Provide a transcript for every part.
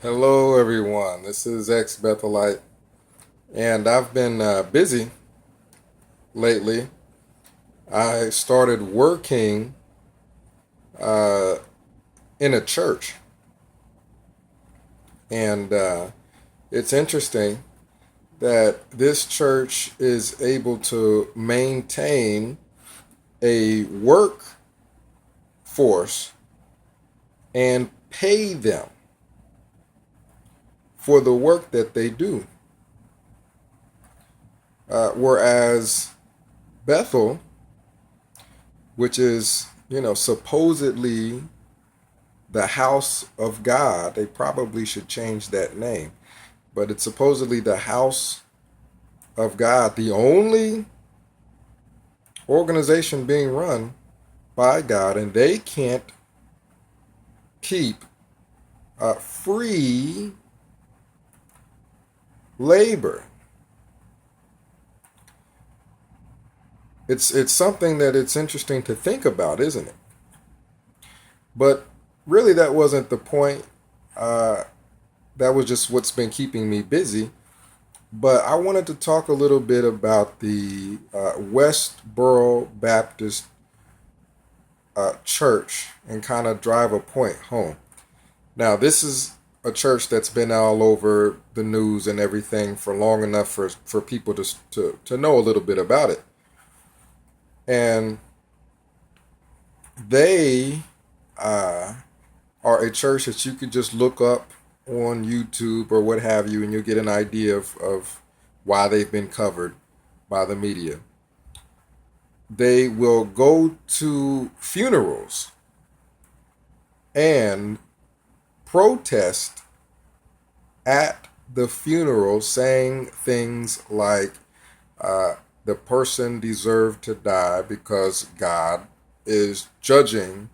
Hello, everyone. This is ex Bethelite, and I've been busy lately. I started working uh, in a church, and it's interesting that this church is able to maintain a workforce and pay them for the work that they do. Whereas Bethel, which is, supposedly the house of God, they probably should change that name, but it's supposedly the house of God, the only organization being run by God, and they can't keep free labor. It's something that it's interesting to think about, isn't it? But really, that wasn't the point. Uh, that was just what's been keeping me busy. But I wanted to talk a little bit about the Westboro Baptist Church and kind of drive a point home. Now, this is a church that's been all over the news and everything for long enough for people to know a little bit about it. And they are a church that you could just look up on YouTube or what have you, and you'll get an idea of why they've been covered by the media. They will go to funerals and protest at the funeral, saying things like the person deserved to die because God is judging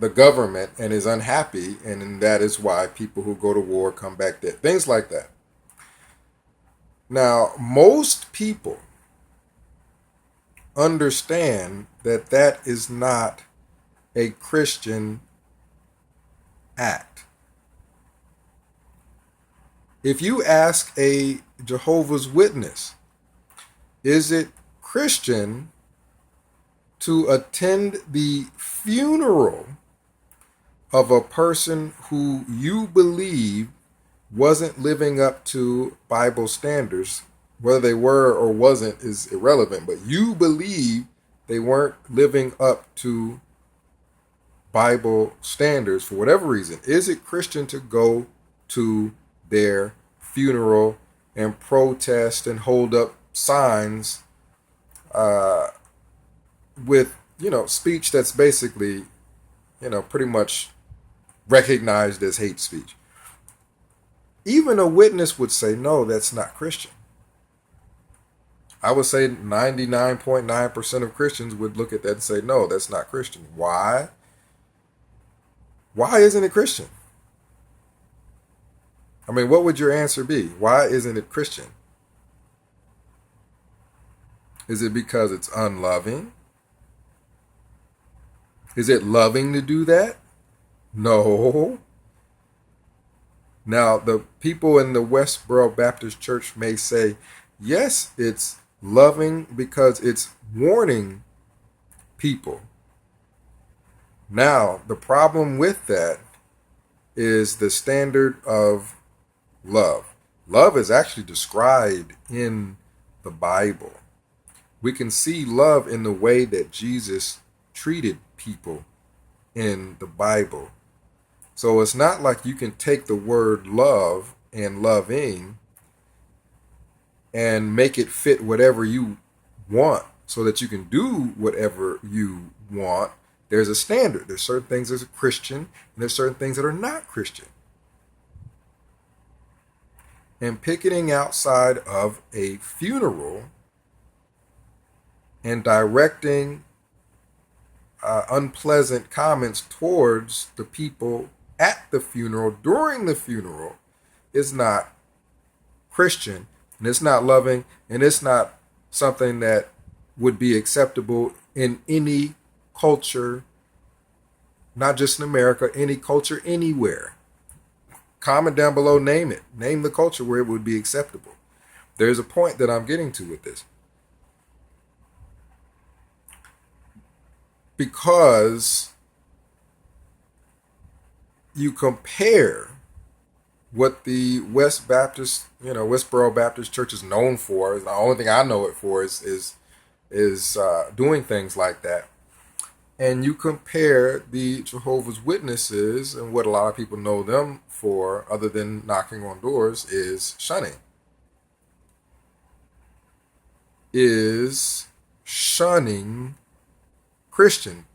the government and is unhappy, and that is why people who go to war come back dead. Things like that. Now, most people understand that that is not a Christian act. If you ask a Jehovah's Witness, is it Christian to attend the funeral of a person who you believe wasn't living up to Bible standards? Whether they were or wasn't is irrelevant, but you believe they weren't living up to Bible standards for whatever reason. Is it Christian to go to their funeral and protest and hold up signs uh, with, speech that's basically, pretty much recognized as hate speech? Even a witness would say, no, that's not Christian. I would say 99.9% of Christians would look at that and say, no, that's not Christian. Why? Why isn't it Christian? I mean, what would your answer be? Why isn't it Christian? Is it because it's unloving? Is it loving to do that? No. Now, the people in the Westboro Baptist Church may say, yes, it's loving because it's warning people. Now, the problem with that is the standard of love. Love is actually described in the Bible. We can see love in the way that Jesus treated people in the Bible. So it's not like you can take the word love and loving and make it fit whatever you want so that you can do whatever you want. There's a standard. There's certain things that are Christian and there's certain things that are not Christian. And picketing outside of a funeral and directing unpleasant comments towards the people at the funeral during the funeral is not Christian, and it's not loving, and it's not something that would be acceptable in any culture, not just in America, any culture anywhere. Comment down below, name it. Name the culture where it would be acceptable. There's a point that I'm getting to with this. Because you compare what the Westboro Baptist Church is known for. The only thing I know it for is doing things like that. And you compare the Jehovah's Witnesses and what a lot of people know them for, other than knocking on doors, is shunning. Is shunning Christian?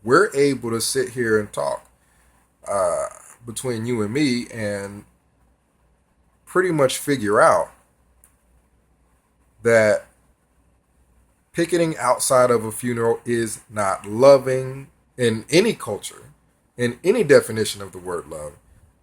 We're able to sit here and talk between you and me and pretty much figure out that picketing outside of a funeral is not loving in any culture, in any definition of the word love.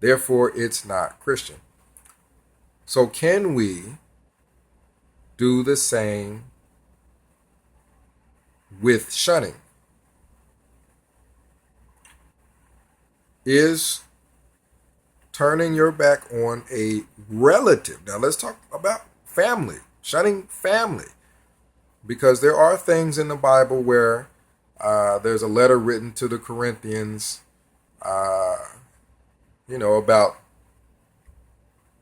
Therefore, it's not Christian. So can we do the same with shunning? Is turning your back on a relative. Now let's talk about family, shunning family. Because there are things in the Bible where there's a letter written to the Corinthians, about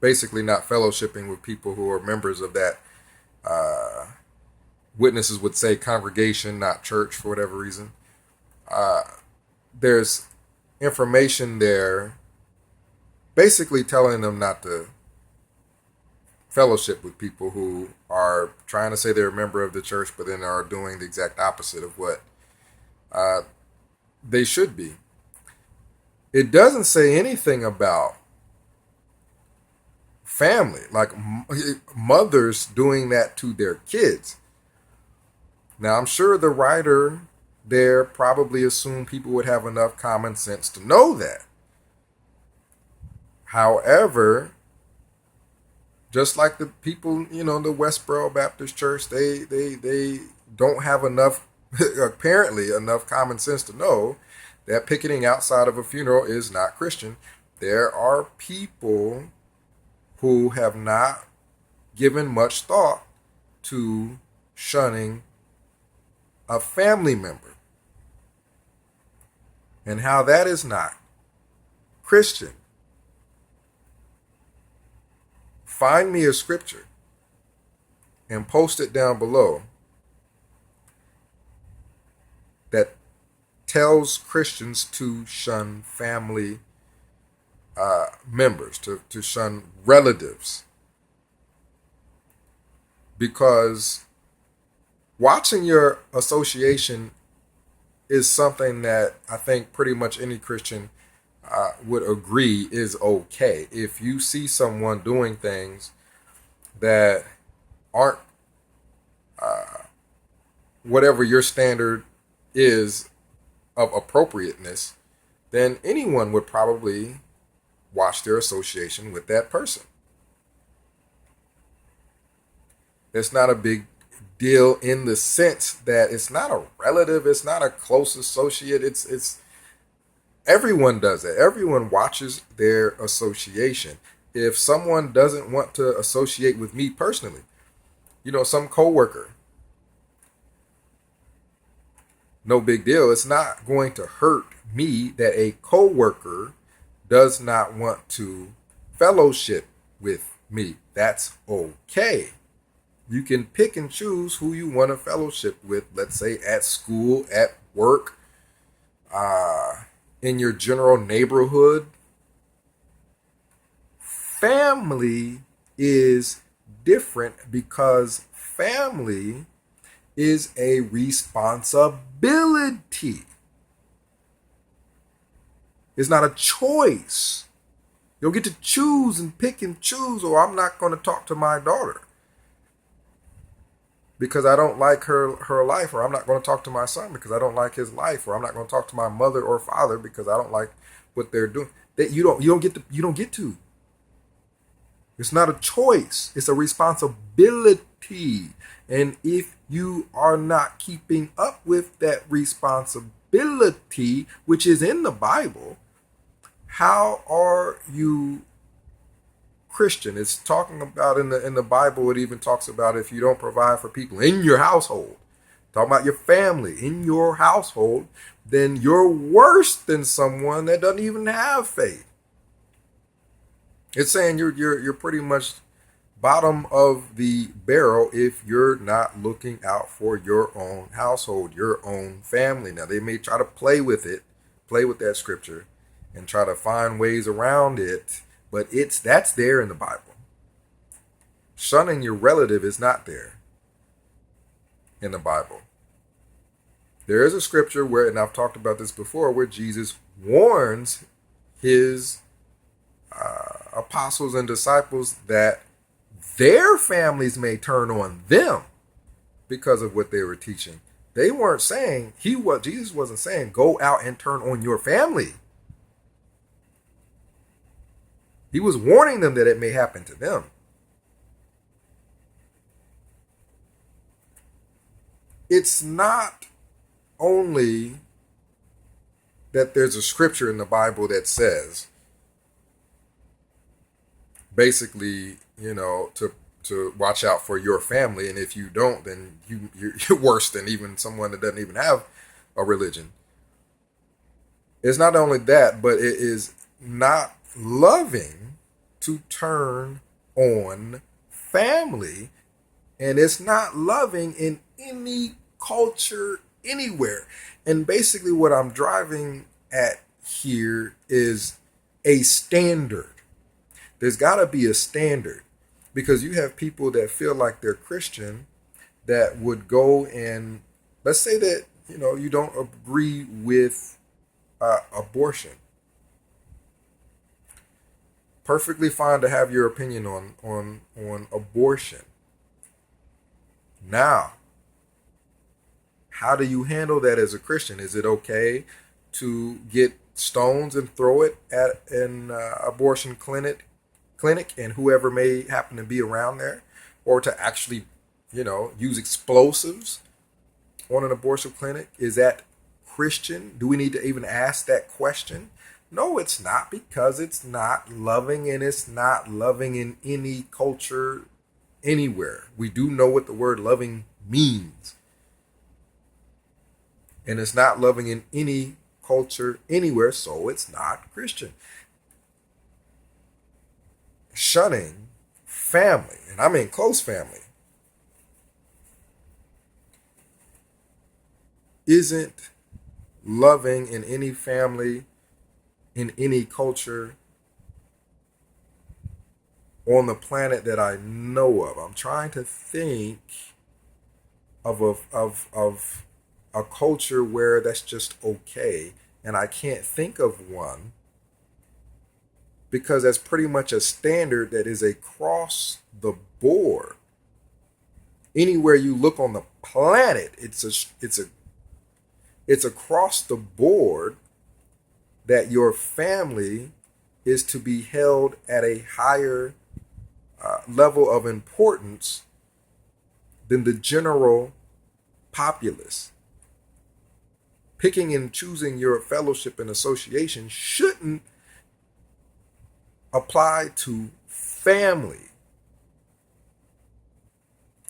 basically not fellowshipping with people who are members of that, witnesses would say congregation, not church, for whatever reason. There's information there basically telling them not to fellowship with people who are trying to say they're a member of the church, but then are doing the exact opposite of what they should be. It doesn't say anything about family, like mothers doing that to their kids. Now, I'm sure the writer there probably assumed people would have enough common sense to know that. However, just like the people, the Westboro Baptist Church, they don't have enough, apparently enough common sense to know that picketing outside of a funeral is not Christian. There are people who have not given much thought to shunning a family member and how that is not Christian. Find me a scripture and post it down below that tells Christians to shun family members, to shun relatives. Because watching your association is something that I think pretty much any Christian would agree is okay. If you see someone doing things that aren't whatever your standard is of appropriateness, then anyone would probably watch their association with that person. It's not a big deal in the sense that it's not a relative, it's not a close associate, it's everyone does it. Everyone watches their association. If someone doesn't want to associate with me personally, some coworker, no big deal. It's not going to hurt me that a coworker does not want to fellowship with me. That's okay. You can pick and choose who you want to fellowship with, let's say at school, at work, in your general neighborhood. Family is different because family is a responsibility. It's not a choice. You don't get to choose and pick and choose, or I'm not going to talk to my daughter because I don't like her life, or I'm not going to talk to my son because I don't like his life, or I'm not going to talk to my mother or father because I don't like what they're doing. That you don't get to. It's not a choice. It's a responsibility. And if you are not keeping up with that responsibility, which is in the Bible, How are you Christian? It's talking about in the Bible. It even talks about if you don't provide for people in your household, talking about your family in your household, then you're worse than someone that doesn't even have faith. It's saying you're pretty much bottom of the barrel if you're not looking out for your own household, your own family. Now they may try to play with it, play with that scripture, and try to find ways around it, but that's there in the Bible. Shunning your relative is not there in the Bible. There is a scripture where, and I've talked about this before, where Jesus warns his apostles and disciples that their families may turn on them because of what they were teaching. They weren't saying, Jesus wasn't saying, go out and turn on your family. He was warning them that it may happen to them. It's not only that there's a scripture in the Bible that says, basically, to watch out for your family, and if you don't, then you're worse than even someone that doesn't even have a religion. It's not only that, but it is not loving to turn on family, and it's not loving in any culture anywhere. And basically what I'm driving at here is a standard. There's got to be a standard, because you have people that feel like they're Christian that would go and, let's say that, you don't agree with abortion. Perfectly fine to have your opinion on abortion. Now, how do you handle that as a Christian? Is it okay to get stones and throw it at an abortion clinic and whoever may happen to be around there, or to actually, use explosives on an abortion clinic? Is that Christian? Do we need to even ask that question? No, it's not, because it's not loving, and it's not loving in any culture anywhere. We do know what the word loving means. And it's not loving in any culture anywhere, so it's not Christian. Shunning family, and I mean close family, isn't loving in any family, in any culture on the planet that I know of. I'm trying to think of a culture where that's just okay, and I can't think of one, because that's pretty much a standard that is across the board. Anywhere you look on the planet, it's across the board that your family is to be held at a higher level of importance than the general populace. Picking and choosing your fellowship and association shouldn't apply to family.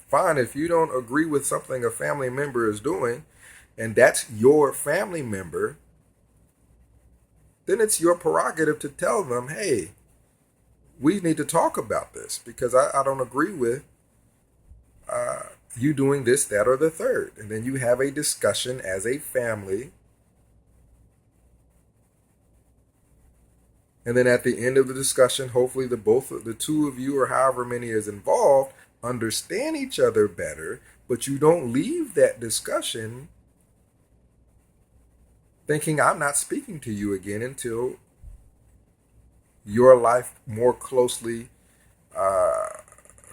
Fine, if you don't agree with something a family member is doing, and that's your family member, then it's your prerogative to tell them, hey, we need to talk about this, because I don't agree with you doing this, that, or the third. And then you have a discussion as a family. And then at the end of the discussion, hopefully the two of you, or however many is involved, understand each other better, but you don't leave that discussion thinking, I'm not speaking to you again until your life more closely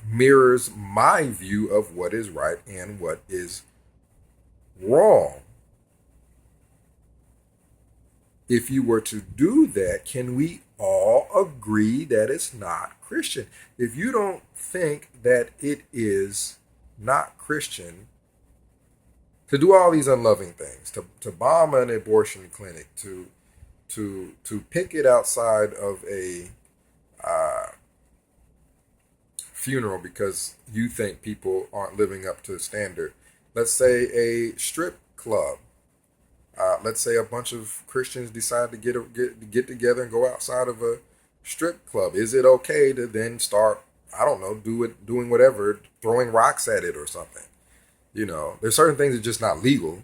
mirrors my view of what is right and what is wrong. If you were to do that, can we all agree that it's not Christian? If you don't think that it is not Christian to do all these unloving things, to bomb an abortion clinic, to to picket outside of a funeral because you think people aren't living up to the standard. Let's say a strip club. Let's say a bunch of Christians decide to get together and go outside of a strip club. Is it okay to then start, I don't know, doing whatever, throwing rocks at it or something? There's certain things that are just not legal,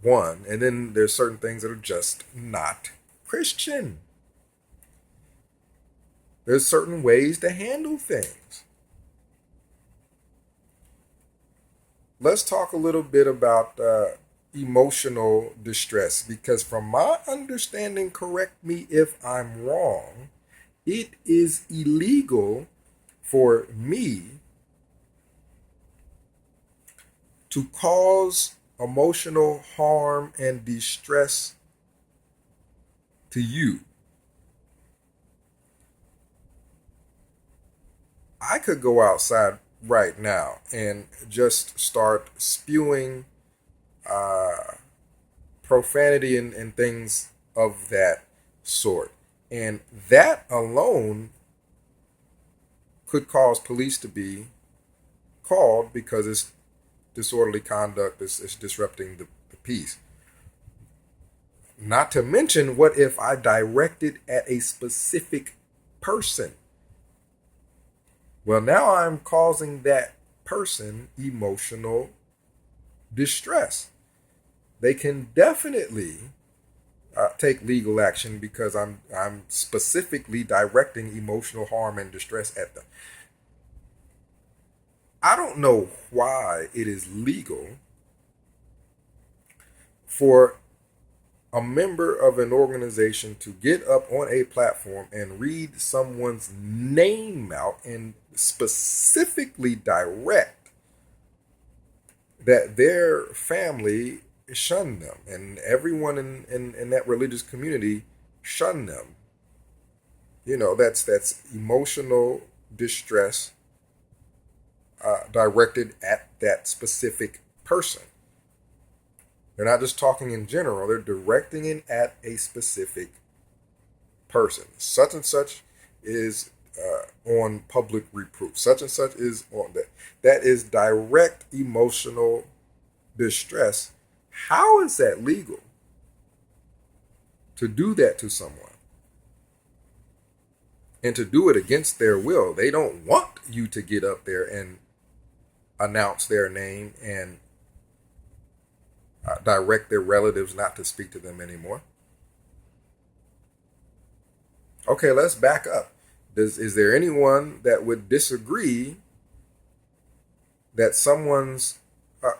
one, and then there's certain things that are just not Christian. There's certain ways to handle things. Let's talk a little bit about emotional distress, because from my understanding, correct me if I'm wrong, it is illegal for me to cause emotional harm and distress to you. I could go outside right now and just start spewing profanity and things of that sort. And that alone could cause police to be called because it's disorderly conduct, it's disrupting the peace. Not to mention, what if I directed at a specific person? Well, now I'm causing that person emotional distress. They can definitely take legal action because I'm specifically directing emotional harm and distress at them. I don't know why it is legal for a member of an organization to get up on a platform and read someone's name out and specifically direct that their family shun them and everyone in that religious community shun them. That's emotional distress directed at that specific person. They're not just talking in general, they're directing it at a specific person. Such and such is on public reproof. Such and such is on that. That is direct emotional distress. How is that legal to do that to someone? And to do it against their will. They don't want you to get up there and announce their name and direct their relatives not to speak to them anymore. Okay, let's back up. Is there anyone that would disagree that someone's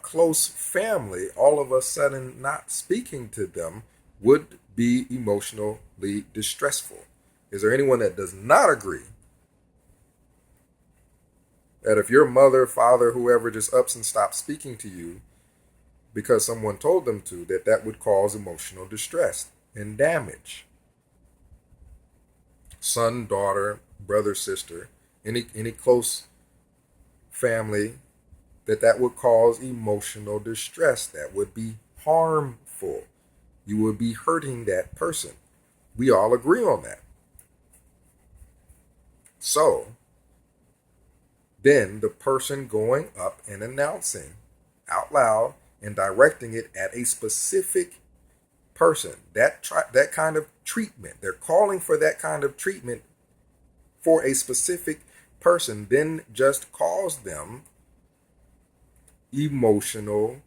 close family all of a sudden not speaking to them would be emotionally distressful? Is there anyone that does not agree that if your mother, father, whoever just ups and stops speaking to you because someone told them to, that would cause emotional distress and damage? Son, daughter, brother, sister, any close family, that would cause emotional distress, that would be harmful. You would be hurting that person. We all agree on that. So then the person going up and announcing out loud and directing it at a specific person, that kind of treatment, they're calling for that kind of treatment for a specific person, then just cause them emotional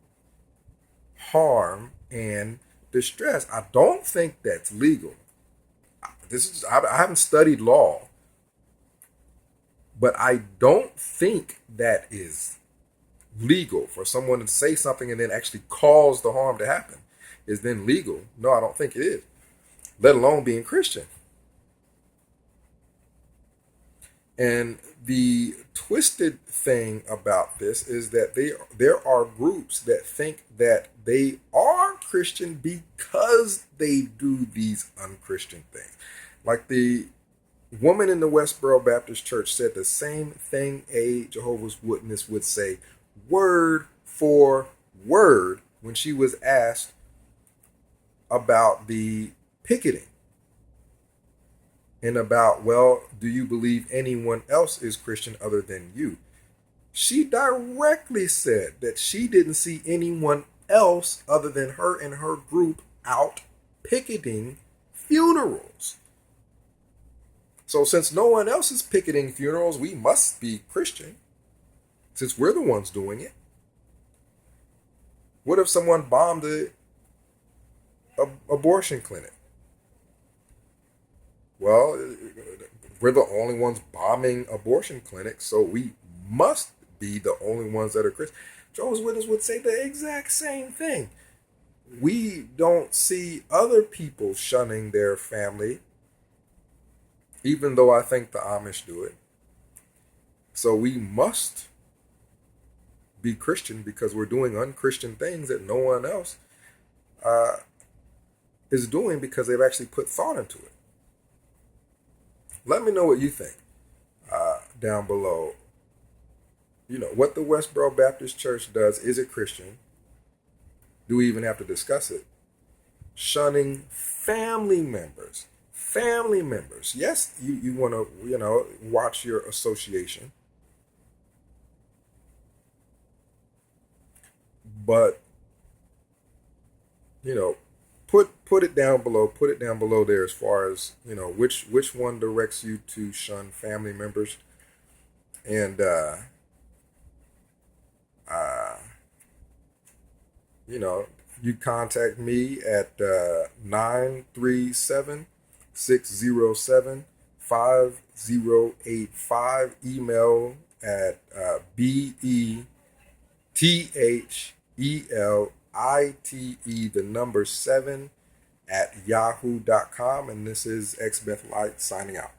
harm and distress. I don't think that's legal. I haven't studied law, but I don't think that is legal for someone to say something and then actually cause the harm to happen. Is then legal? No, I don't think it is, let alone being Christian. And the twisted thing about this is that there are groups that think that they are Christian because they do these unchristian things. Like the woman in the Westboro Baptist Church said the same thing a Jehovah's Witness would say word for word when she was asked about the picketing. and about, well, do you believe anyone else is Christian other than you? She directly said that she didn't see anyone else other than her and her group out picketing funerals. So since no one else is picketing funerals, we must be Christian, since we're the ones doing it. What if someone bombed a abortion clinic? Well, we're the only ones bombing abortion clinics, so we must be the only ones that are Christian. Jehovah's Witnesses would say the exact same thing. We don't see other people shunning their family, even though I think the Amish do it. So we must be Christian because we're doing unchristian things that no one else is doing because they've actually put thought into it. Let me know what you think down below. You know, what the Westboro Baptist Church does, is it Christian? Do we even have to discuss it? Shunning family members. Family members. Yes, you want to, watch your association. But, put it down below. Put it down below there as far as, which one directs you to shun family members. And, you contact me at 937-607-5085. Email at BETHELITE, the number 7 at yahoo.com. And this is X Beth Light signing out.